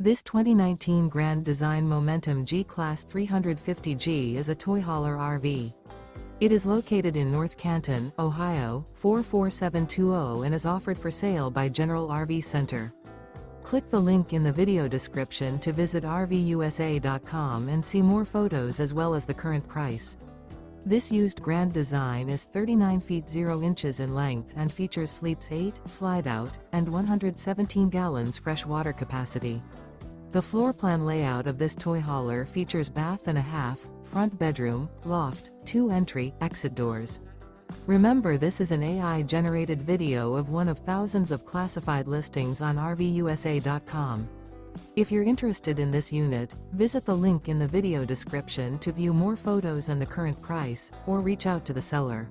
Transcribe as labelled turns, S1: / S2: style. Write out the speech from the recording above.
S1: This 2019 Grand Design Momentum G-Class 350G is a toy hauler RV. It is located in North Canton, Ohio, 44720 and is offered for sale by General RV Center. Click the link in the video description to visit RVUSA.com and see more photos as well as the current price. This used Grand Design is 39 feet 0 inches in length and features sleeps 8, slide-out, and 117 gallons fresh water capacity. The floor plan layout of this toy hauler features bath and a half, front bedroom, loft, 2 entry, exit doors. Remember, this is an AI-generated video of one of thousands of classified listings on RVUSA.com. If you're interested in this unit, visit the link in the video description to view more photos and the current price, or reach out to the seller.